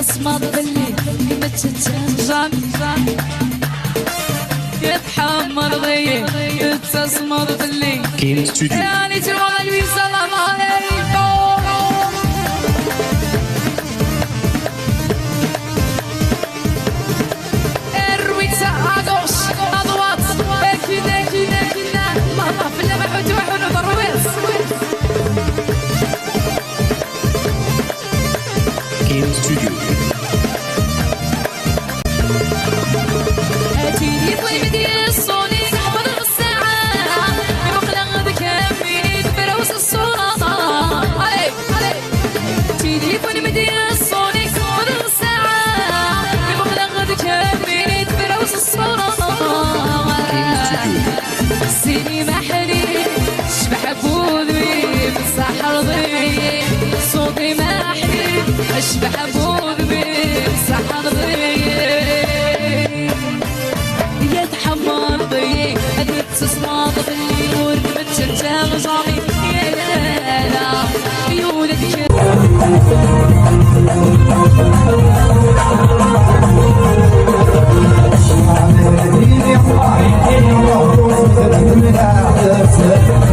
تصمد باللي ما تتهجم يتحمر ضيق تصمد باللي كين ستوديو يعني تروح قلبي سلام عليكم اروي تساعدوش اضوات كنا ماما في اللعبة حتوح ونضرويس كين ستوديو اتيني طيبتي الصوني سحبر الساعة بمقلق ذكامي بروس الصورة عليك اتيني طيبتي الصوني سحبر الساعة بمقلق ذكامي بروس الصورة سيني محلي شبح بوذبي بصحر ضي صوتي محلي اشبح بوذبي بصحر ضي يتحمر ضي ادت تصمد باللي ورد تنتهي صامي يا لا لا يولد I'm